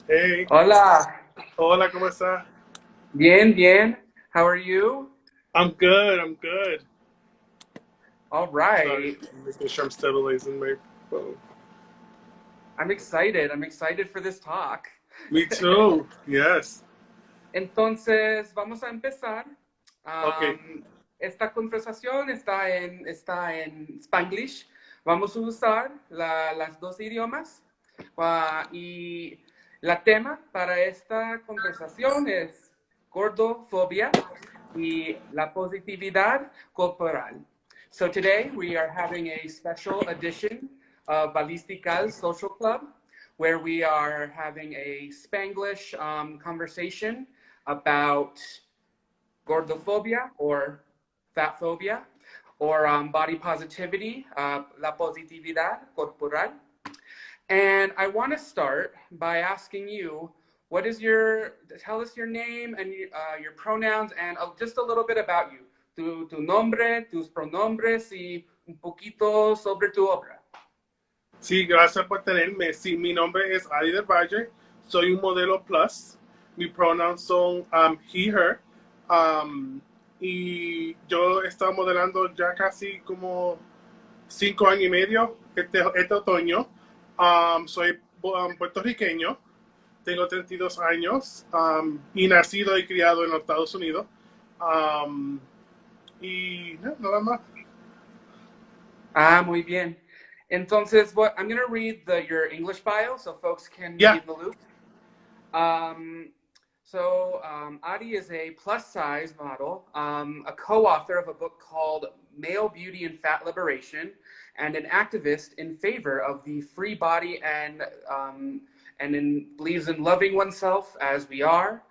Hey, Hola. hola, ¿cómo está? Bien, bien. How are you? I'm good, I'm good. All Sorry, right. I'm making sure I'm stabilizing my phone. I'm excited. I'm excited for this talk. Me too, yes. Entonces, vamos a empezar. Okay, Esta conversación está en Spanglish. Vamos a usar las dos idiomas. Y la tema para esta conversación es gordofobia y la positividad corporal. So today we are having a special edition of Balistikal Social Club, where we are having a Spanglish conversation about gordofobia or fat phobia or body positivity, la positividad corporal. And I want to start by asking you, tell us your name and your pronouns and just a little bit about you. Tu nombre, tus pronombres y un poquito sobre tu obra. sí, gracias por tenerme. Sí, mi nombre es Ady Del Valle, soy un modelo plus. Mis pronouns son he, her. Um, y yo he estado modelando ya casi como 5 años y medio este otoño. Soy puertorriqueño, tengo 32 años y nacido y criado en los Estados Unidos. Um, y no, nada más. Ah, muy bien. Entonces, I'm going to read your English bio so folks can be Ya, in the loop. Um, Ady is a plus size model, a co author of a book called Male Beauty and Fat Liberation, and an activist in favor of the free body and believes in loving oneself as we are.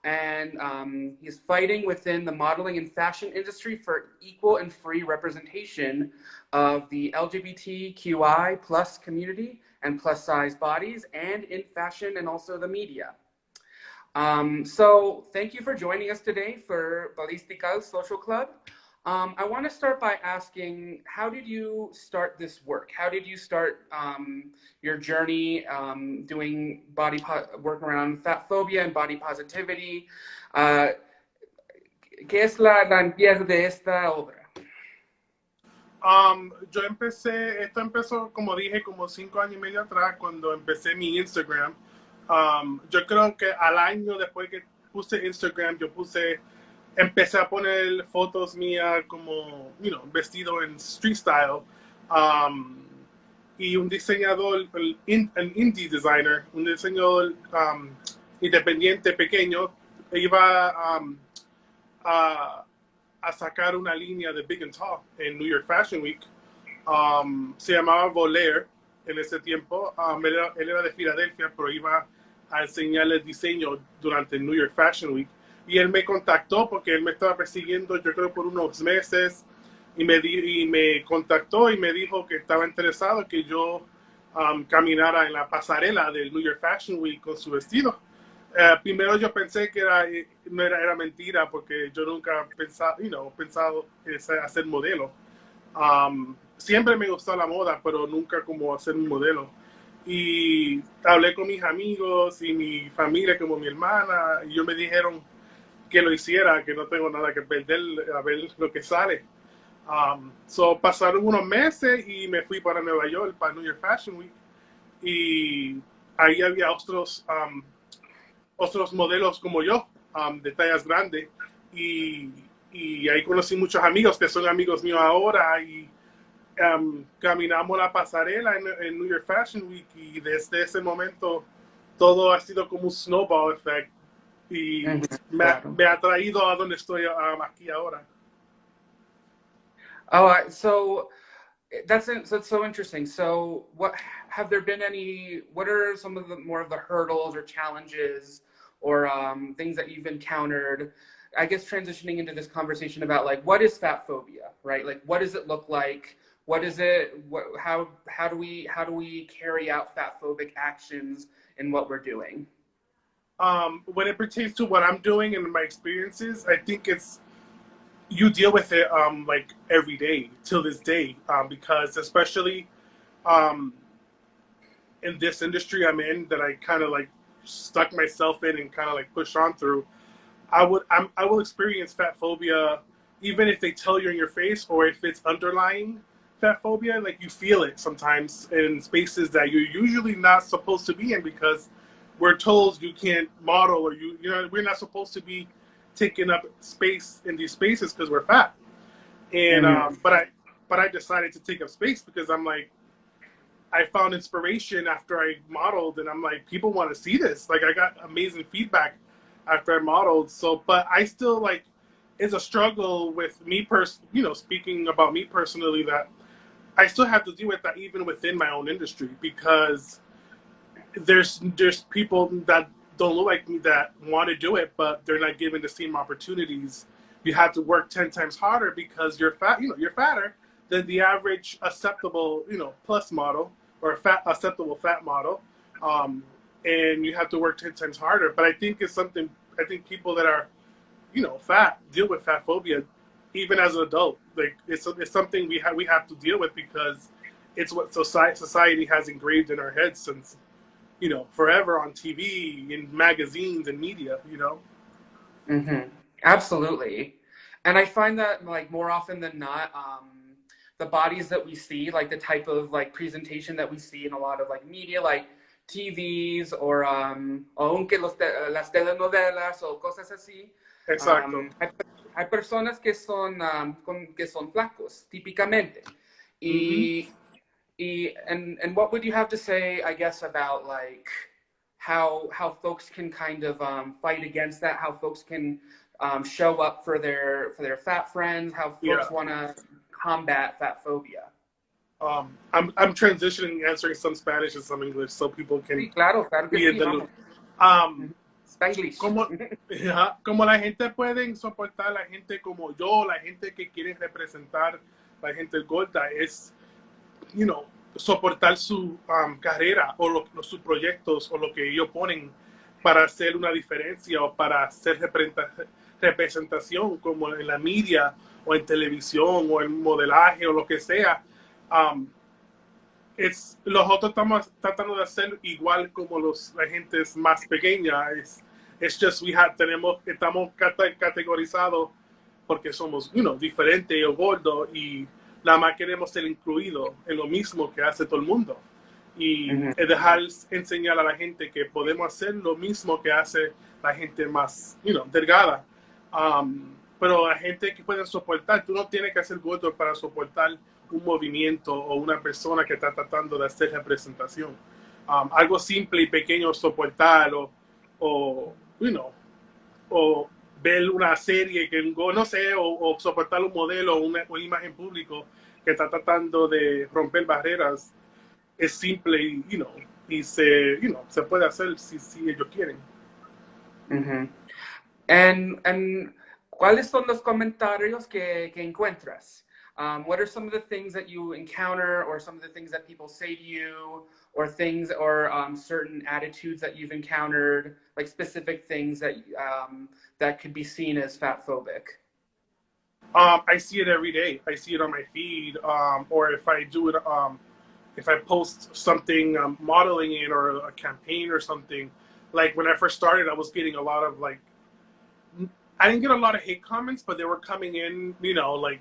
And he's fighting within the modeling and fashion industry for equal and free representation of the LGBTQI plus community and plus size bodies and in fashion and also the media. So thank you for joining us today for Balistikal Social Club. I want to start by asking, how did you start this work? How did you start your journey doing work around fat phobia and body positivity? Uh, ¿Qué es la empieza de esta obra? yo esto empezó, como dije, como 5 años y medio atrás, cuando empecé mi Instagram. Yo creo que al año después que puse Instagram, empecé a poner fotos mías como, vestido en street style. Um, y un diseñador, un indie designer, un diseñador independiente pequeño, iba a, a sacar una línea de Big and Tall en New York Fashion Week. Se llamaba Voler en ese tiempo. Él era de Filadelfia, pero iba a enseñarle el diseño durante el New York Fashion Week. Y él me contactó porque él me estaba persiguiendo, yo creo, por unos meses. Y me contactó y me dijo que estaba interesado que yo caminara en la pasarela del New York Fashion Week con su vestido. Primero yo pensé que no era mentira porque yo nunca pensado en hacer modelo. Siempre me gustó la moda, pero nunca como hacer un modelo. Y hablé con mis amigos y mi familia, como mi hermana, y ellos me dijeron que lo hiciera, que no tengo nada que perder, a ver lo que sale. Pasaron unos meses y me fui para Nueva York, para New York Fashion Week, y ahí había otros modelos como yo, de tallas grandes, y, y ahí conocí muchos amigos que son amigos míos ahora, y caminamos la pasarela en New York Fashion Week, y desde ese momento todo ha sido como un snowball effect, y Claro. me ha traído a donde estoy aquí ahora. So that's so interesting. So, what have there been any? What are some of the more of the hurdles or challenges or things that you've encountered? I guess transitioning into this conversation about like what is fat phobia, right? Like what does it look like? What is it? How do we carry out fat phobic actions in what we're doing? When it pertains to what I'm doing and my experiences, I think it's you deal with it like every day till this day, because especially um, in this industry I'm in, that I kind of like stuck myself in and kind of like pushed on through, I will experience fat phobia, even if they tell you in your face or if it's underlying fat phobia. Like you feel it sometimes in spaces that you're usually not supposed to be in because we're told you can't model or you know we're not supposed to be taking up space in these spaces because we're fat. And Mm-hmm. but I decided to take up space because I'm like I found inspiration after I modeled, and I'm like, people want to see this. Like, I got amazing feedback after I modeled. So, but I still like, it's a struggle with me you know, speaking about me personally, that I still have to deal with that even within my own industry because there's people that don't look like me that want to do it, but they're not given the same opportunities. You have to work 10 times harder because you're fat. You know, you're fatter than the average acceptable, you know, plus model or fat acceptable fat model, and you have to work 10 times harder. But I think it's something. I think people that are, you know, fat deal with fat phobia, even as an adult. Like it's something we have to deal with because it's what society has engraved in our heads since, you know, forever on TV, in magazines and media, you know? Mm-hmm. Absolutely. And I find that like more often than not, the bodies that we see, like the type of like presentation that we see in a lot of like media, like TVs or aunque las telenovelas o cosas así, Exacto. hay, hay personas que son, que son flacos, típicamente. Mm-hmm. Y, and what would you have to say, I guess, about like how folks can kind of fight against that, how folks can show up for their fat friends, how Yeah. folks want to combat fat phobia. I'm transitioning, answering some Spanish and some English so people can Sí, claro, claro que be in sí, the loop. vamos. Um, Spanglish. como, ja, como la gente puede soportar, la gente como yo, la gente que quiere representar, la gente gorda, es, you know, soportar su carrera o sus proyectos o lo que ellos ponen para hacer una diferencia o para hacer representación como en la media o en televisión o en modelaje o lo que sea. Um, Nosotros estamos tratando de hacer igual como la gente es más pequeña. Es just estamos categorizados porque somos, you know, diferentes o gordos y nada más queremos ser incluidos en lo mismo que hace todo el mundo. Y Mm-hmm. dejar enseñar a la gente que podemos hacer lo mismo que hace la gente más, you know, delgada. Pero la gente que puede soportar, tú no tienes que ser gordo para soportar un movimiento o una persona que está tratando de hacer representación. Algo simple y pequeño soportar o you know, o ver una serie que no sé, o soportar un modelo o una imagen público que está tratando de romper barreras es simple y, you know, se puede hacer si ellos quieren. Mm-hmm. And ¿cuáles son los comentarios que encuentras? What are some of the things that you encounter, or some of the things that people say to you, or things, or certain attitudes that you've encountered, like specific things that could be seen as fat phobic? I see it every day. I see it on my feed, or if I do it, if I post something modeling it or a campaign or something. Like when I first started, I was getting a lot of like, I didn't get a lot of hate comments, but they were coming in, you know, like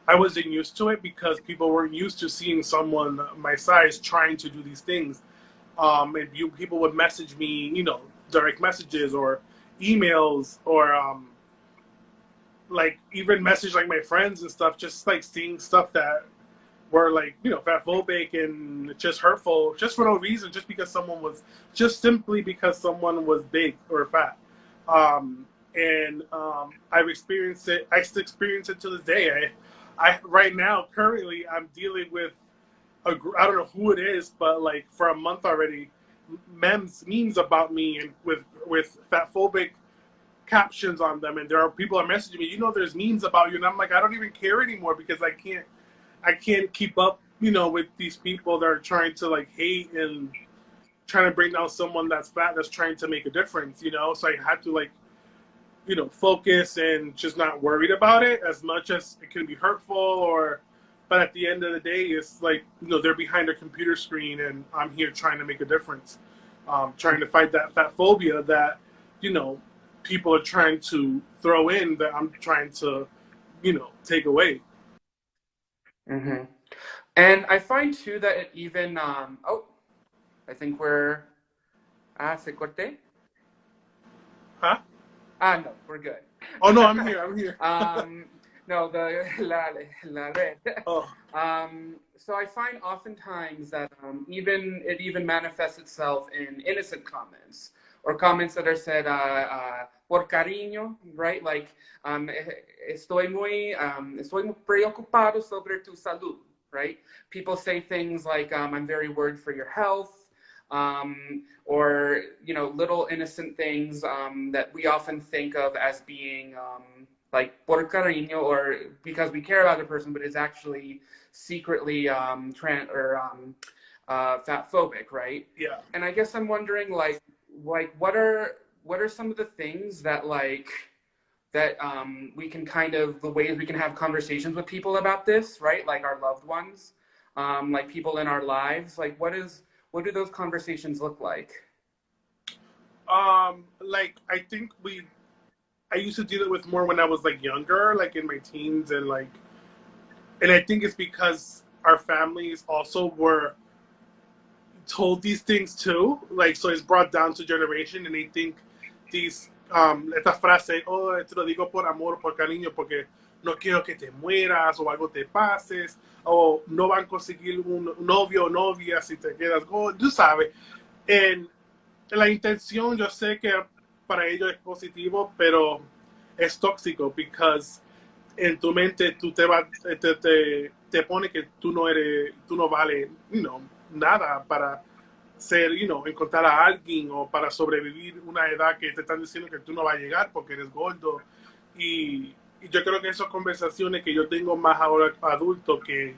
I wasn't used to it because people weren't used to seeing someone my size trying to do these things. And people would message me, you know, direct messages or emails or like even message like my friends and stuff, just like seeing stuff that were like, you know, fat phobic and just hurtful, just for no reason, just simply because someone was big or fat. I've experienced it. I still experience it to this day. I right now, currently, I'm dealing with I don't know who it is, but like for a month already, memes about me and with fat phobic captions on them, and there are people are messaging me. You know, there's memes about you, and I'm like, I don't even care anymore because I can't keep up, you know, with these people that are trying to like hate and trying to bring down someone that's fat that's trying to make a difference, you know. So I had to like, you know, focus and just not worried about it as much as it can be hurtful or. But at the end of the day, it's like, you know, they're behind a computer screen and I'm here trying to make a difference. trying to fight that fat phobia that, you know, people are trying to throw in that I'm trying to, you know, take away. Mm-hmm. And I find too that it even, oh, I think we're, se corte? Huh? No, we're good. Oh no, I'm here. I'm here. No, la red. Oh. So I find oftentimes that it even manifests itself in innocent comments or comments that are said por cariño, right? Like estoy muy preocupado sobre tu salud, right? People say things like I'm very worried for your health. Or you know, little innocent things that we often think of as being like por cariño or because we care about the person, but is actually secretly fat phobic, right? Yeah. And I guess I'm wondering, like what are some of the things that we can kind of the ways we can have conversations with people about this, right? Like our loved ones, like people in our lives, like what do those conversations look like? Like I used to deal it with more when I was like younger, like in my teens, and I think it's because our families also were told these things too, like so it's brought down to generation, and they think these esta frase, oh, te lo digo por amor, por cariño, porque no quiero que te mueras o algo te pases, o no van a conseguir un novio o novia si te quedas, oh, tú sabes. En la intención yo sé que para ellos es positivo, pero es tóxico, because en tu mente tú te pone que tú no vales, you know, nada para ser, you know, encontrar a alguien o para sobrevivir una edad que te están diciendo que tú no vas a llegar porque eres gordo. Y yo creo que esas conversaciones que yo tengo más ahora adulto que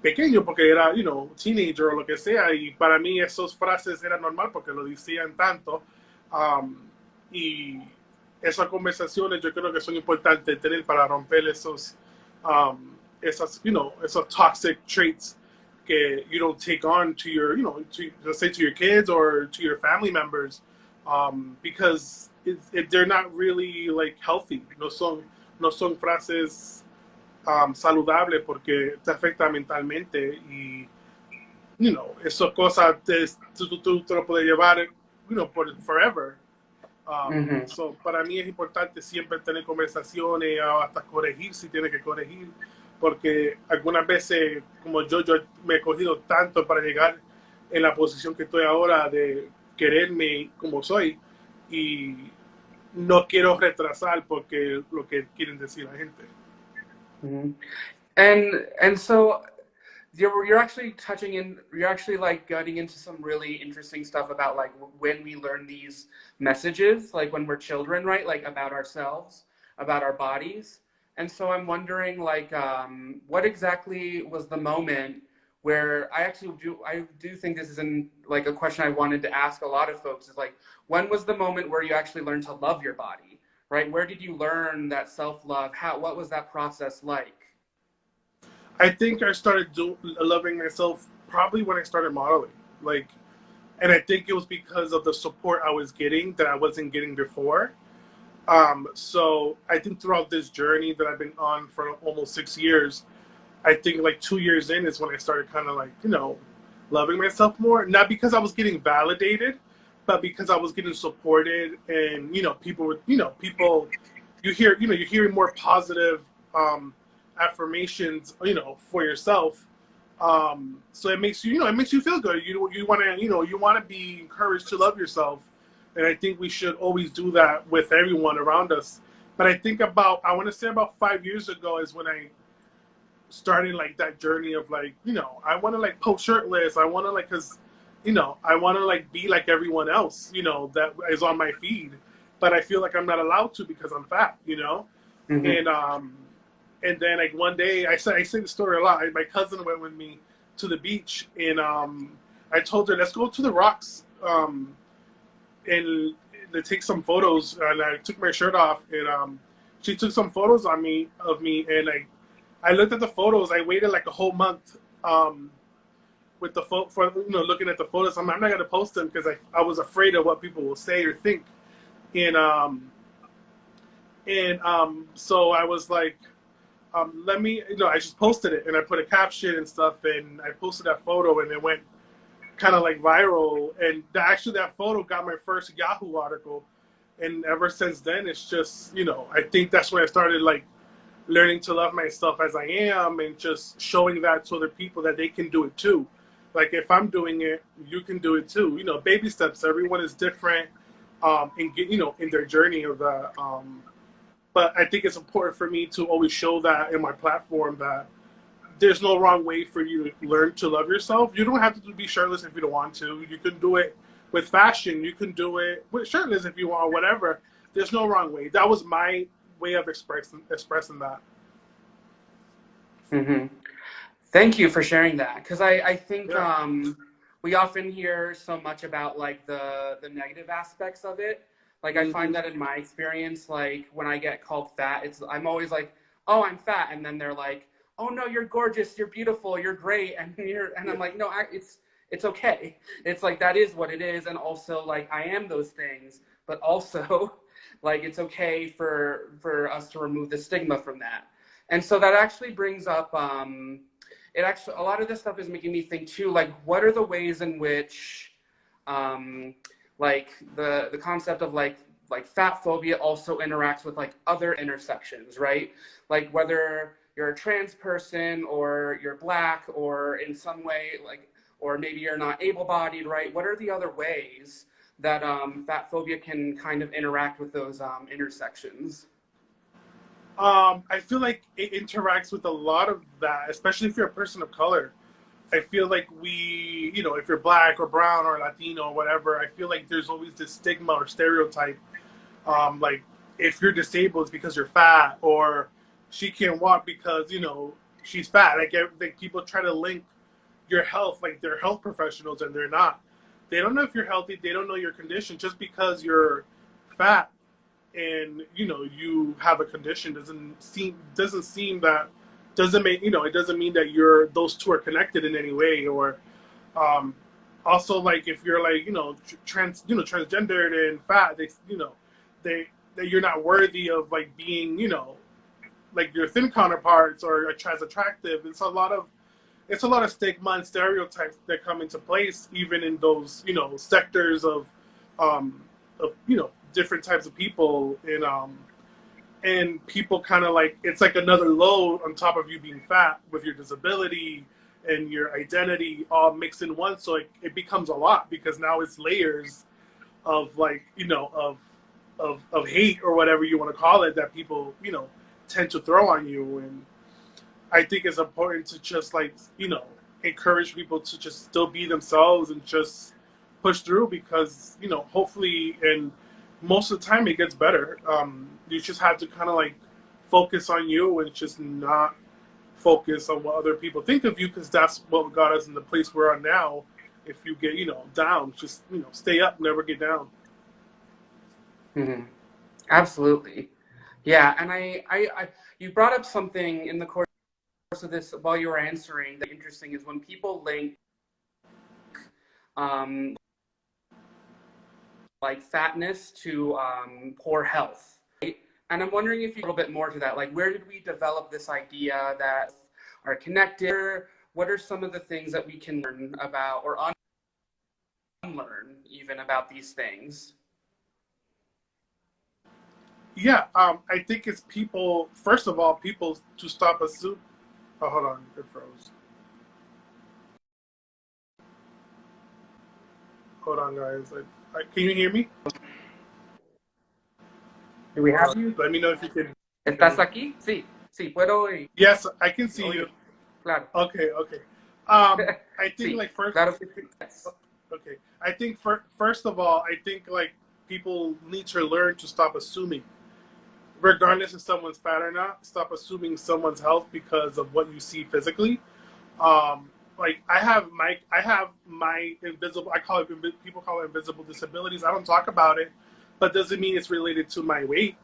pequeño, porque era, you know, teenager o lo que sea, y para mí esas frases eran normal porque lo decían tanto. Y esas conversaciones yo creo que son importantes tener para romper esas, you know, esos toxic traits que you don't take on to your, you know, let's say to your kids or to your family members, because they're not really like healthy. No son frases saludable porque te afecta mentalmente y, you know, esas cosas tú te lo puedes llevar, you know, por forever. Mm-hmm. So, para mí es importante siempre tener conversaciones, hasta corregir si tiene que corregir, porque algunas veces, como yo me he cogido tanto para llegar en la posición que estoy ahora de quererme como soy y no quiero retrasar porque lo que quieren decir la gente. Mm-hmm. And so you're actually you're actually like getting into some really interesting stuff about like when we learn these messages, like when we're children, right? Like about ourselves, about our bodies. And so I'm wondering like what exactly was the moment where I do think this is like a question I wanted to ask a lot of folks is like when was the moment where you actually learned to love your body, right? Where did you learn that self-love? What was that process like? I think I started loving myself probably when I started modeling. Like, and I think it was because of the support I was getting that I wasn't getting before. So I think throughout this journey that I've been on for almost 6 years, I think like 2 years in is when I started kind of like, you know, loving myself more. Not because I was getting validated, but because I was getting supported, and you know, you're hearing more positive affirmations, you know, for yourself. So it makes you, you know, it makes you feel good. You want to, you know, you want to be encouraged to love yourself, and I think we should always do that with everyone around us. But I want to say about 5 years ago is when I started like that journey of like, you know, I want to like post shirtless. I want to like, cause, you know, I want to like be like everyone else, you know, that is on my feed, but I feel like I'm not allowed to because I'm fat, you know, Mm-hmm. and then like one day I say the story a lot. My cousin went with me to the beach, and I told her let's go to the rocks and to take some photos. And I took my shirt off, and she took some photos of me, and I looked at the photos. I waited like a whole month with the for looking at the photos. I'm not gonna post them because I was afraid of what people will say or think, and so I was like, let me, I just posted it and I put a caption and stuff, and I posted that photo, and it went kind of like viral, and actually that photo got my first Yahoo article, and ever since then it's just, I think that's when I started like learning to love myself as I am, and just showing that to other people that they can do it too. Like if I'm doing it, you can do it too. Baby steps. Everyone is different, in their journey of that. But I think it's important for me to always show that in my platform that there's no wrong way for you to learn to love yourself. You don't have to be shirtless if you don't want to. You can do it with fashion. You can do it with shirtless if you want, whatever. There's no wrong way. That was my way of expressing that. Mm-hmm. Thank you for sharing that, because I think we often hear so much about like the negative aspects of it. Like I find that in my experience, like when I get called fat, I'm always like, oh, I'm fat, and then they're like, oh no, you're gorgeous, you're beautiful, you're great, and I'm like, no, it's okay. It's like that is what it is, and also like I am those things, but also like it's okay for us to remove the stigma from that. And so that actually brings up it actually, a lot of this stuff is making me think too, like what are the ways in which like the concept of like fat phobia also interacts with like other intersections, right? Like whether you're a trans person or you're Black or in some way like, or maybe you're not able-bodied, right? What are the other ways that fat phobia can kind of interact with those intersections? I feel like it interacts with a lot of that, especially if you're a person of color. I feel like if you're Black or brown or Latino or whatever, I feel like there's always this stigma or stereotype. Like if you're disabled, it's because you're fat, or she can't walk because, she's fat. Like people try to link your health, like they're health professionals, and they're not. They don't know if you're healthy. They don't know your condition. Just because you're fat and you have a condition doesn't it doesn't mean that those two are connected in any way. Or also, like if you're like transgendered and fat, they you're not worthy of like being like your thin counterparts or as attractive. It's a lot of stigma and stereotypes that come into place, even in those sectors of different types of people, and people kind of like, it's like another load on top of you being fat with your disability and your identity all mixed in one. So it becomes a lot, because now it's layers of like of hate or whatever you want to call it that people tend to throw on you. And I think it's important to just like encourage people to just still be themselves and just push through, because hopefully, and most of the time it gets better. You just have to kind of like focus on you and just not focus on what other people think of you, because that's what got us in the place we're on now. If you get down, just stay up, never get down. Mm-hmm. Absolutely. Yeah, and I you brought up something in the course of this while you were answering that interesting is when people link like fatness to poor health, right? And I'm wondering if you a little bit more to that, like where did we develop this idea that are connected? What are some of the things that we can learn about or unlearn even about these things? Yeah, I think it's people. First of all, people to stop assuming. Oh, hold on, it froze. Hold on, guys. Can you hear me? Do we have you? Let me know if you can. ¿Estás aquí? Sí, sí, puedo oír. Yes, I can see you. Claro. Okay. I think Sí, like first. claro. Okay, I think first of all, I think like people need to learn to stop assuming, regardless if someone's fat or not. Stop assuming someone's health because of what you see physically. Like I have my invisible. People call it invisible disabilities. I don't talk about it, but doesn't mean it's related to my weight.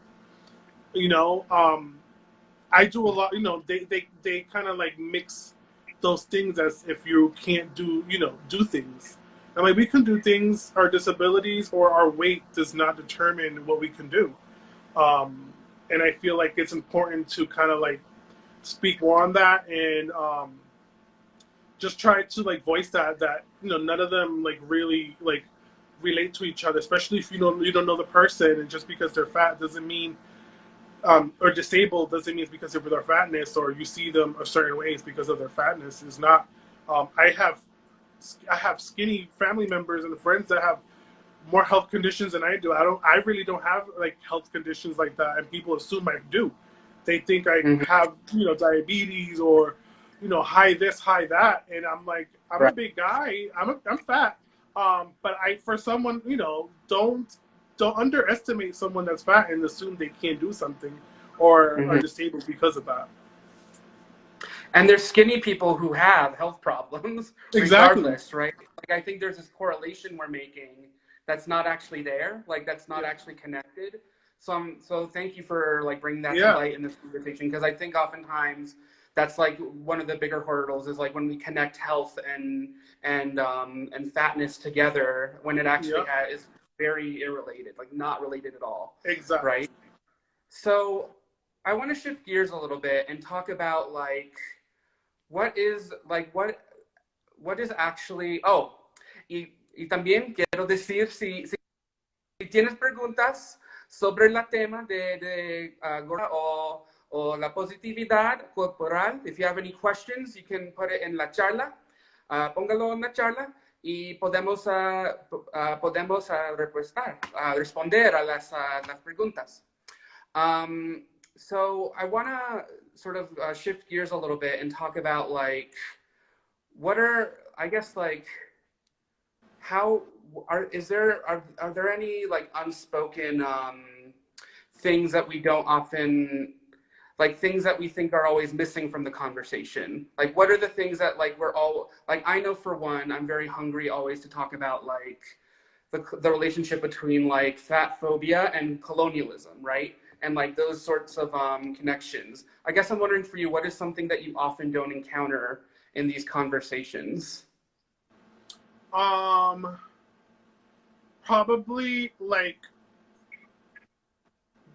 I do a lot. They kind of like mix those things as if you can't do, do things. And like we can do things, our disabilities or our weight does not determine what we can do. And I feel like it's important to kind of like speak more on that and just try to like voice that none of them like really like relate to each other, especially if you don't know the person, and just because they're fat doesn't mean or disabled doesn't mean it's because of their fatness, or you see them a certain ways because of their fatness. Is not. I have skinny family members and friends that have more health conditions than I do. I really don't have like health conditions like that, and people assume I do. They think I Mhm. have diabetes or high this, high that, and I'm like, I'm a Right. big guy. I'm fat. But for someone, don't underestimate someone that's fat and assume they can't do something or are Mhm. disabled because of that. And there's skinny people who have health problems Exactly. regardless, right? Like I think there's this correlation we're making that's not actually there, like that's not Yeah. actually connected. So thank you for like bringing that to Yeah. light in this conversation, because I think oftentimes that's like one of the bigger hurdles is like when we connect health and fatness together when it actually Yeah. is very irrelated, like not related at all, Exactly. right? So I want to shift gears a little bit and talk about like what is actually, y también quiero decir si tienes preguntas sobre el tema de gorda o la positividad corporal, if you have any questions, you can put it en la charla, póngalo en la charla y podemos responder a las preguntas. So I want to sort of shift gears a little bit and talk about like what are, I guess, like how are there any like unspoken things that we don't often, like things that we think are always missing from the conversation? Like what are the things that like we're all like, I know for one, I'm very hungry always to talk about like the relationship between like fat phobia and colonialism, right? And like those sorts of connections. I guess I'm wondering for you, what is something that you often don't encounter in these conversations? Um, Probably like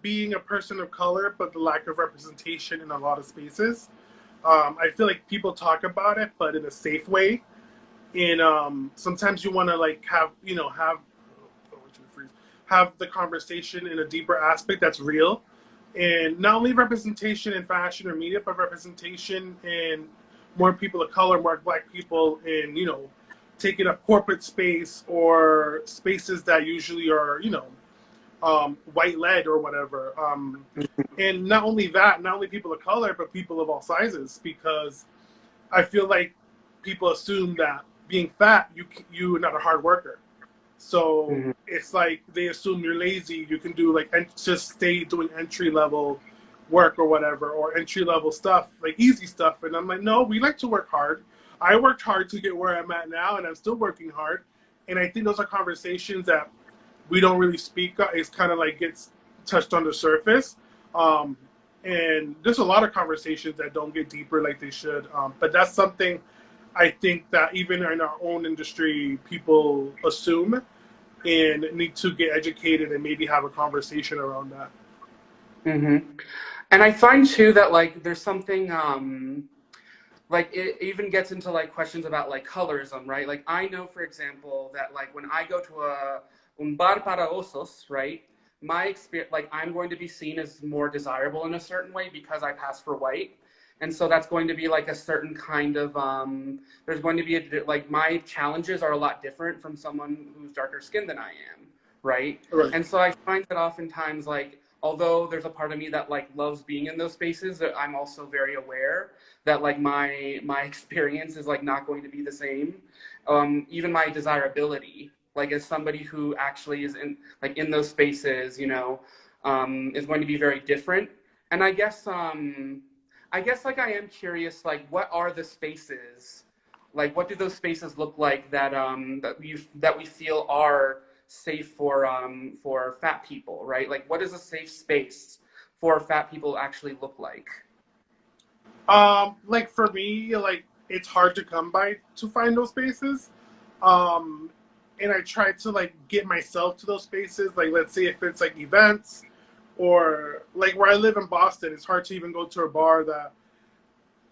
being a person of color, but the lack of representation in a lot of spaces. I feel like people talk about it, but in a safe way. And sometimes you want to like have the conversation in a deeper aspect that's real, and not only representation in fashion or media, but representation in more people of color, more Black people, in taking up corporate space or spaces that usually are white led or whatever. And not only that, not only people of color, but people of all sizes, because I feel like people assume that being fat, you're not a hard worker. So Mm-hmm. it's like they assume you're lazy. You can do like just stay doing entry level work or whatever, or entry level stuff, like easy stuff. And I'm like, no, we like to work hard. I worked hard to get where I'm at now, and I'm still working hard. And I think those are conversations that we don't really speak. It's kind of like gets touched on the surface. Um, and there's a lot of conversations that don't get deeper like they should. But that's something I think that even in our own industry, people assume and need to get educated and maybe have a conversation around that. Mm-hmm. And I find too that like there's something like it even gets into like questions about like colorism, right? Like I know, for example, that like when I go to a un bar para osos, right? My experience, like I'm going to be seen as more desirable in a certain way because I pass for white, and so that's going to be like a certain kind of there's going to be like my challenges are a lot different from someone who's darker skinned than I am, right? Right. And so I find that oftentimes like although there's a part of me that like loves being in those spaces, that I'm also very aware that like my experience is like not going to be the same. Even my desirability, like as somebody who actually is in like in those spaces, is going to be very different. And I guess like I am curious, like what are the spaces, like what do those spaces look like that we feel are safe for fat people, right? Like what does a safe space for fat people actually look like? Like for me, like it's hard to come by to find those spaces. Um, and I try to like get myself to those spaces. Like, let's say if it's like events or like where I live in Boston, it's hard to even go to a bar that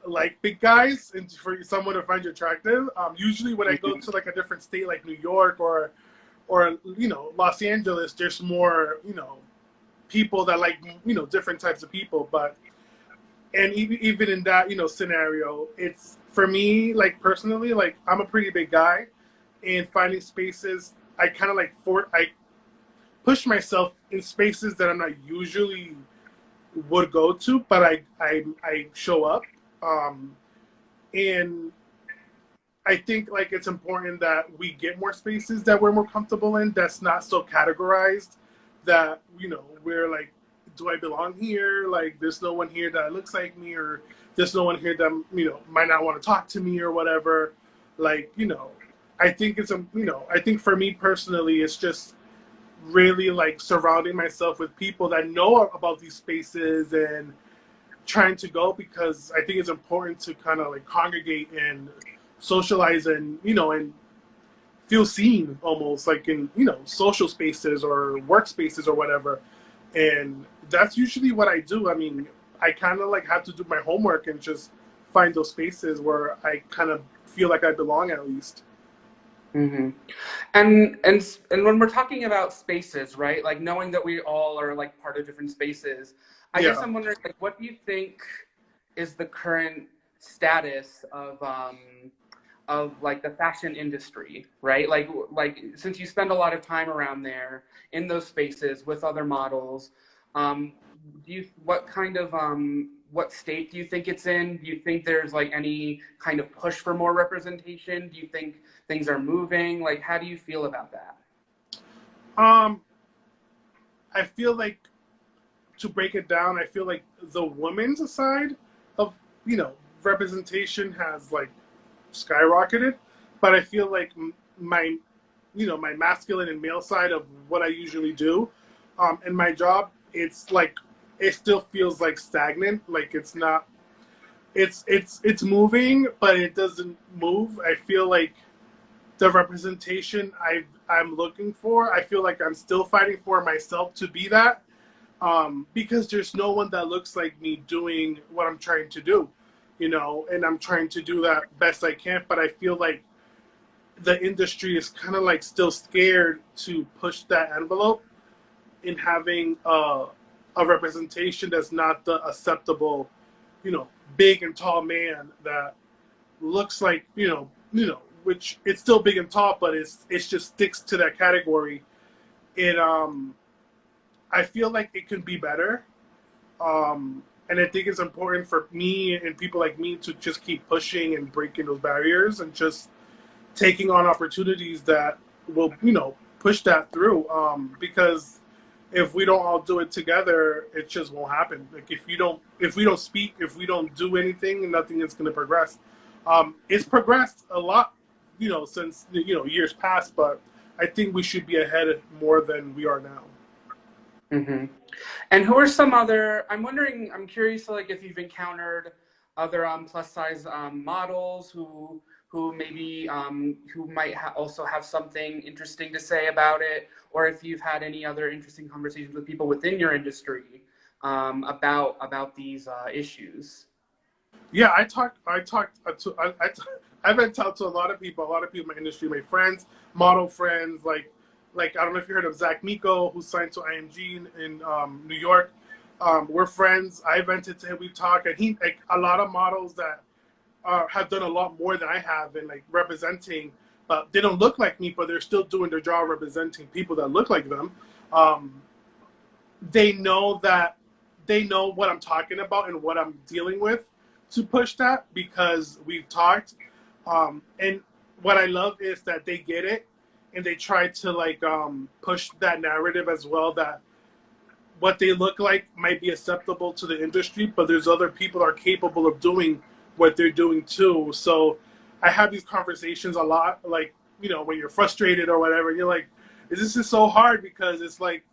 like big guys and for someone to find you attractive. Usually when I go to like a different state like New York or you know Los Angeles, there's more you know people that like you know different types of people. But and even in that you know scenario, it's for me like personally like I'm a pretty big guy, and finding spaces I kind of like I push myself in spaces that I'm not usually would go to, but I show up. Um, and I think like it's important that we get more spaces that we're more comfortable in. That's not so categorized. That you know we're like, do I belong here? Like, there's no one here that looks like me, or there's no one here that you know might not want to talk to me or whatever. Like you know, I think it's a you know I think for me personally, it's just really like surrounding myself with people that know about these spaces and trying to go because I think it's important to kind of like congregate and socialize and you know and feel seen almost like in you know social spaces or workspaces or whatever. And that's usually what I do. I mean, I kind of like have to do my homework and just find those spaces where I kind of feel like I belong at least. Mm-hmm. And when we're talking about spaces, right? Like knowing that we all are like part of different spaces, I guess Yeah. I'm wondering like what do you think is the current status of like the fashion industry, right? Like since you spend a lot of time around there in those spaces with other models, um, do you what kind of what state do you think it's in? Do you think there's like any kind of push for more representation? Do you think things are moving? Like, how do you feel about that? Um, I feel like to break it down, I feel like the women's side of you know representation has like skyrocketed, but I feel like my you know my masculine and male side of what I usually do, in my job, it's like it still feels like stagnant. Like it's not. It's moving, but it doesn't move. I feel like the representation I'm looking for. I feel like I'm still fighting for myself to be that, because there's no one that looks like me doing what I'm trying to do, you know, and I'm trying to do that best I can. But I feel like the industry is kind of like still scared to push that envelope in having a representation that's not the acceptable, you know, big and tall man that looks like which it's still big and tall, but it's just sticks to that category. It I feel like it can be better. And I think it's important for me and people like me to just keep pushing and breaking those barriers and just taking on opportunities that will, push that through. Because if we don't all do it together, it just won't happen. Like if we don't speak, if we don't do anything, nothing is going to progress. It's progressed a lot, since years past, but I think we should be ahead more than we are now. Mm-hmm. And who are some other? I'm wondering. I'm curious, like, if you've encountered other plus size models who maybe who might also have something interesting to say about it, or if you've had any other interesting conversations with people within your industry about these issues. Yeah, I've been talked to a lot of people in my industry, my friends, model friends, like I don't know if you heard of Zach Miko, who's signed to IMG in New York. We're friends. I vented to him. We talk, and he like a lot of models that have done a lot more than I have in like representing. They don't look like me, but they're still doing their job representing people that look like them. Um, they know that they know what I'm talking about and what I'm dealing with to push that because we've talked. And what I love is that they get it and they try to like push that narrative as well that what they look like might be acceptable to the industry, but there's other people that are capable of doing what they're doing too. So I have these conversations a lot, like, when you're frustrated or whatever, you're like, this is so hard because it's like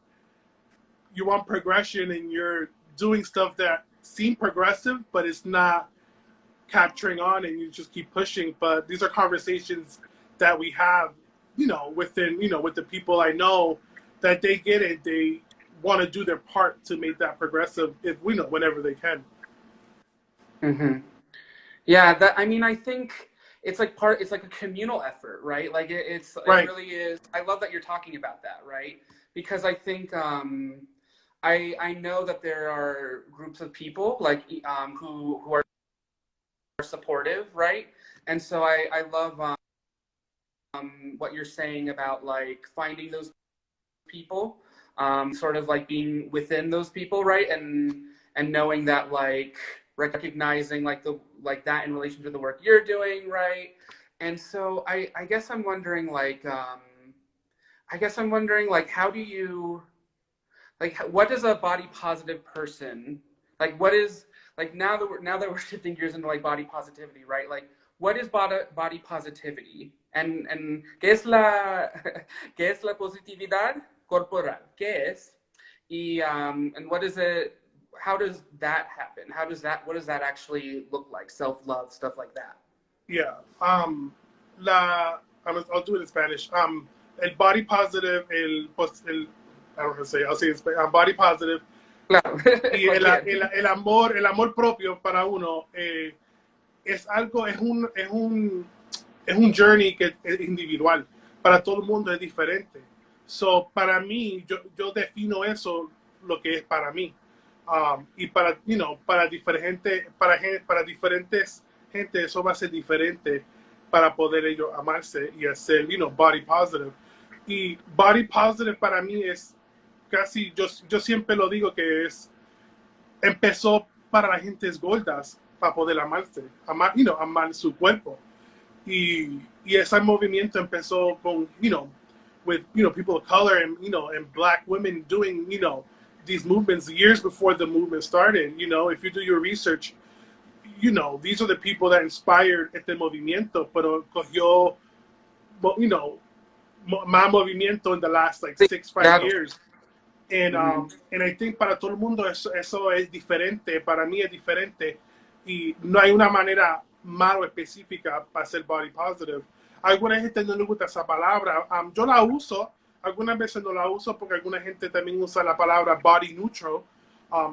you want progression and you're doing stuff that seem progressive, but it's not capturing on and you just keep pushing. But these are conversations that we have, within, with the people I know, that they get it. They want to do their part to make that progressive, if whenever they can. Mm-hmm. Yeah, I mean, I think it's like a communal effort, right? Like it Right. really is. I love that you're talking about that, right? Because I think I know that there are groups of people like who are supportive, right? And so I love what you're saying about like finding those people, sort of like being within those people, right? And knowing that, like, recognizing like that in relation to the work you're doing, right? And so I guess I'm wondering like how do you like what does a body positive person like what is like now that we're shifting gears into like body positivity, right? Like what is body positivity and qué es la qué es la positividad corporal, qué es and what is it, how does that happen, what does that actually look like, self-love, stuff like that? Yeah. I'll do it in Spanish. El body positive, I don't know how to say it. I'll say it in Spanish. Body positive. Claro. Y el amor propio para uno, es algo, es un journey que es individual. Para todo el mundo es diferente. So, para mí, yo defino eso, lo que es para mí. Y para, para diferentes gente, eso va a ser diferente para poder ellos amarse y hacer, body positive. Y body positive para mí es casi, yo siempre lo digo que empezó para las gentes gordas, para poder amarse, amar su cuerpo. Y ese movimiento empezó con, with, people of color and black women doing, these movements years before the movement started. If you do your research, these are the people that inspired este movimiento, pero cogió, más movimiento in the last like Sí, 6-5 claro. years. And I think para todo el mundo eso es diferente, para mí es diferente, y no hay una manera más específica para ser body positive. Alguna gente no le gusta esa palabra, yo la uso, algunas veces no la uso porque alguna gente también usa la palabra body neutral,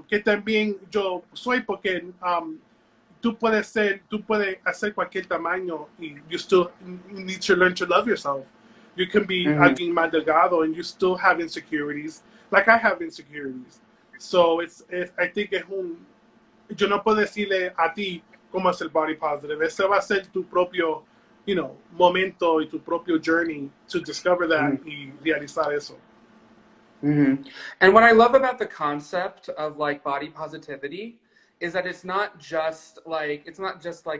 que también yo soy, porque tú puedes hacer cualquier tamaño y you still need to learn to love yourself. You can be alguien más delgado and you still have insecurities, like I have insecurities. So I think yo no puedo decirle a ti cómo es el body positive. Ese va a ser tu propio, momento y tu propio journey to discover that y realizar eso. And what I love about the concept of like body positivity is that it's not just like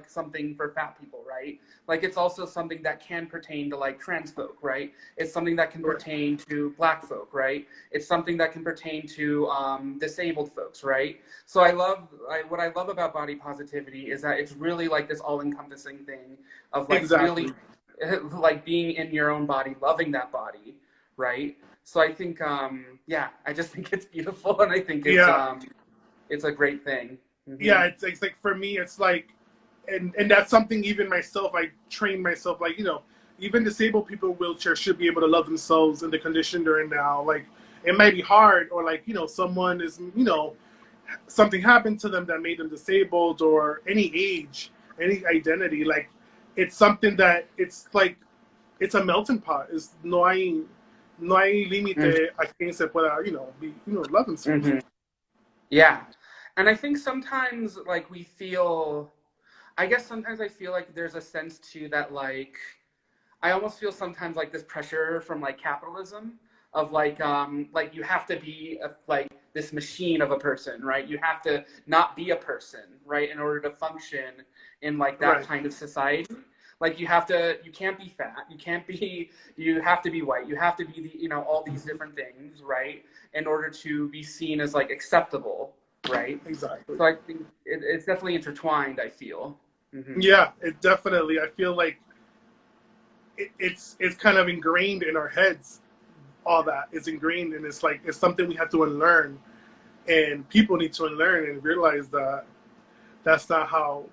something for fat people, right? Like it's also something that can pertain to like trans folk, right? It's something that can pertain to black folk, right? It's something that can pertain to disabled folks, right? So what I love about body positivity is that it's really like this all-encompassing thing of like Exactly. really like being in your own body, loving that body, right? So I think I just think it's beautiful, and I think it's a great thing. Yeah, it's like, for me, it's like, and that's something even myself, I train myself, like, even disabled people in wheelchairs should be able to love themselves in the condition they're in now. Like, it might be hard, or like, someone is, something happened to them that made them disabled, or any age, any identity. Like, it's something that it's like, it's a melting pot. No hay límite a quien se pueda, love themselves. Yeah. And I think sometimes like sometimes I feel like there's a sense too that like, I almost feel sometimes like this pressure from like capitalism of like you have to be like this machine of a person, right? You have to not be a person, right? In order to function in like that kind of society. Like you can't be fat, you have to be white, you have to be all these different things, right? In order to be seen as like acceptable, right? Exactly. So I think it's definitely intertwined, I feel. Yeah, it definitely, I feel like it's kind of ingrained in our heads. All that is ingrained, and it's like, it's something we have to unlearn, and people need to unlearn and realize that that's not how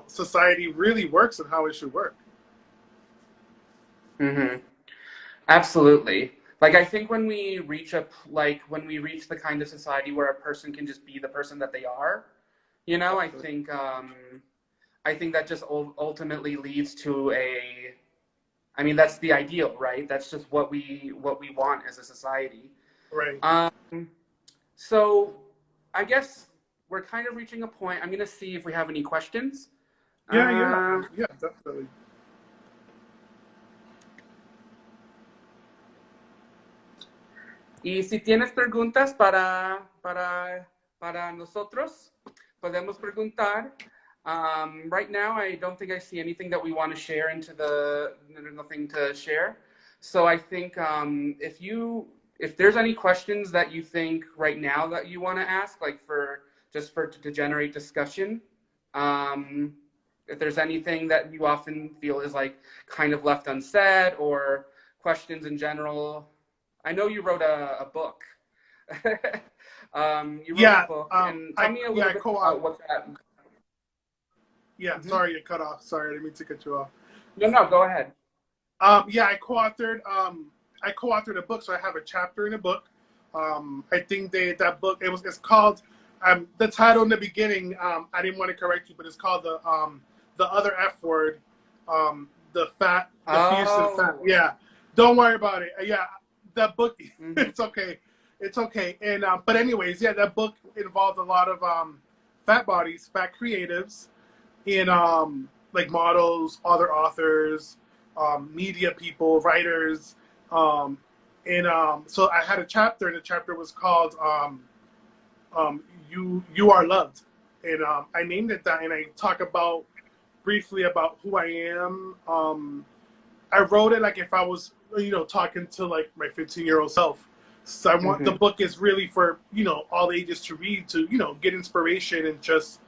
society really works and how it should work. Mm-hmm. Absolutely. Like I think when we reach when we reach the kind of society where a person can just be the person that they are, I think that just ultimately leads to I mean, that's the ideal, right? That's just what we want as a society. Right. Um, so I guess we're kind of reaching a point. I'm gonna see if we have any questions. Yeah, yeah, Uh, yeah, definitely. y si tienes preguntas para nosotros, podemos preguntar. Right now, I don't think I see anything that we want to share there's nothing to share. So I think if there's any questions that you think right now that you want to ask, like to generate discussion, if there's anything that you often feel is like kind of left unsaid or questions in general, I know you wrote a book. You wrote a Yeah, book, and tell me a little I bit co-authored. about what that. Yeah, Mm-hmm. sorry to cut off. Sorry, I didn't mean to cut you off. No, no, go ahead. Yeah, I co-authored a book, so I have a chapter in a book. I think that book it's called the title in the beginning. I didn't want to correct you, but it's called the other F word, the fierce and fat. Oh. Yeah, don't worry about it. Yeah, that book. Mm-hmm. It's okay, it's okay. And but anyways, yeah, that book involved a lot of fat bodies, fat creatives, in like models, other authors, media people, writers, um, and so I had a chapter, and the chapter was called "You Are Loved," and I named it that, and I talk about briefly about who I am. I wrote it like if I was talking to like my 15-year-old self. So I want the Mm-hmm. book is really for all ages to read, to get inspiration and just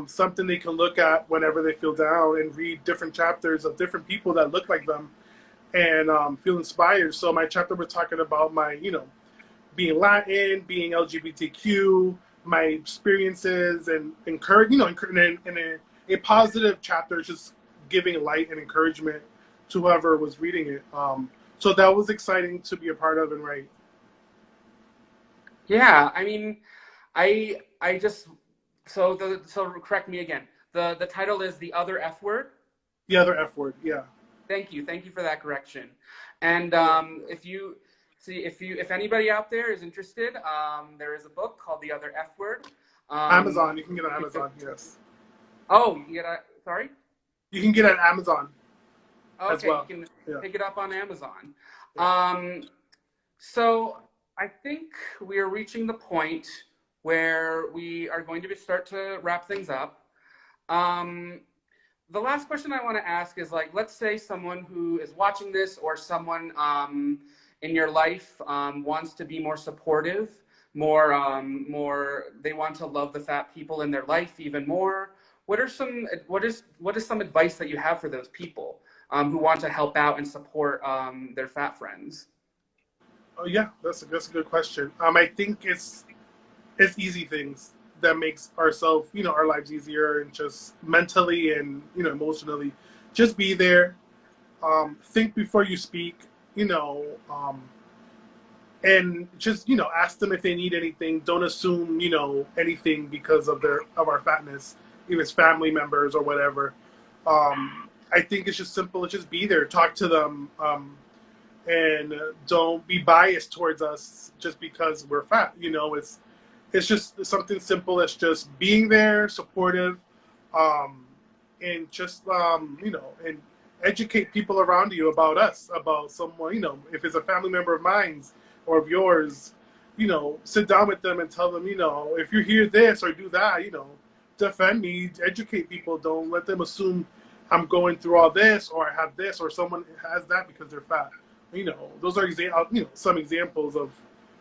something they can look at whenever they feel down and read different chapters of different people that look like them and feel inspired. So my chapter was talking about my being Latin, being LGBTQ, my experiences, and encourage in a positive chapter, just giving light and encouragement to whoever was reading it. So that was exciting to be a part of and write. Yeah, I mean, I just so correct me again. The title is The Other F Word. The other F word, yeah. Thank you for that correction. And Yeah. if anybody out there is interested, there is a book called The Other F Word. Amazon, you can get on You can, Amazon, yes. oh, you get a sorry. You can get it on Amazon as Okay, you well. can Yeah. pick it up on Amazon. Yeah. Um, so I think we are reaching the point where we are going to start to wrap things up. Um, the last question I want to ask is like, let's say someone who is watching this or someone in your life wants to be more supportive, more they want to love the fat people in their life even more. What is some advice that you have for those people who want to help out and support their fat friends? Oh yeah, that's a good question. I think it's easy things that makes ourselves, our lives easier, and just mentally and emotionally, just be there. Think before you speak. You know, and just ask them if they need anything. Don't assume anything because of our fatness, if it's family members or whatever. I think it's just simple. Just be there, talk to them, and don't be biased towards us just because we're fat. It's just something simple as just being there, supportive, um, and just and educate people around you about us, about someone. If it's a family member of mine's or of yours, sit down with them and tell them, if you hear this or do that, defend me, educate people. Don't let them assume I'm going through all this or I have this or someone has that because they're fat. Those are some examples of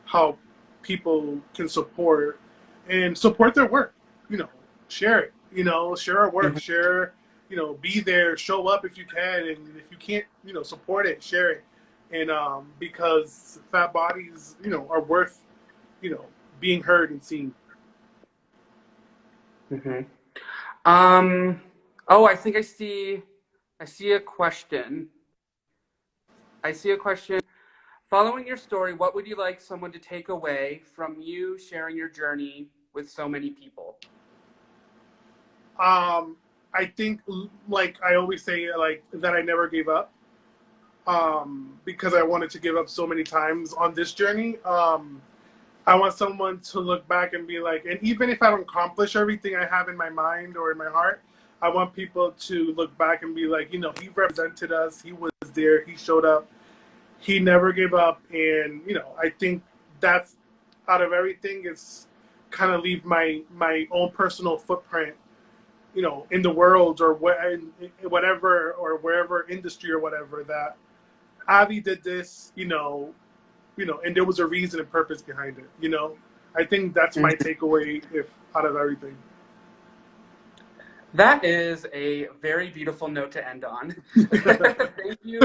how people can support their work. Share it. Share our work. Mhm. Share. Be there. Show up if you can, and if you can't, support it. Share it, and because fat bodies, are worth, you know, being heard and seen. Mhm. Um, Oh, I think I see a question. I see a question. Following your story, what would you like someone to take away from you sharing your journey with so many people? I think, like I always say, like that I never gave up. Because I wanted to give up so many times on this journey. I want someone to look back and be like, and even if I don't accomplish everything I have in my mind or in my heart, I want people to look back and be like, you know, he represented us, he was there, he showed up, he never gave up. And, you know, I think that's out of everything is kind of leave my own personal footprint, you know, in the world or whatever or wherever industry or whatever that Ady did this, and there was a reason and purpose behind it, you know. I think that's my takeaway if out of everything. That is a very beautiful note to end on. Thank you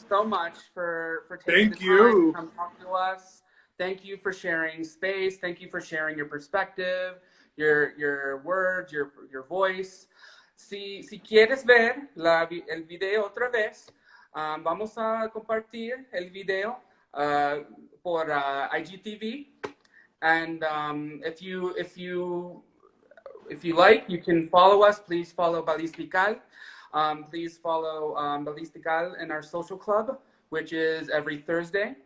so much for taking the Thank time to you. come talk to us. Thank you for sharing space. Thank you for sharing your perspective, your words, your voice. Si quieres ver el video otra vez, vamos a compartir el video por IGTV. And if you like, you can follow us. Please follow Balistikal. Please follow Balistikal in our social club, which is every Thursday.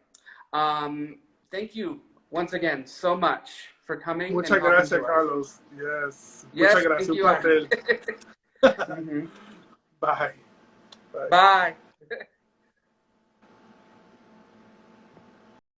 Thank you once again so much for coming. Muchas gracias, Carlos. Yes. Yes, Muchas gracias. thank you. Un placer. Bye. Bye.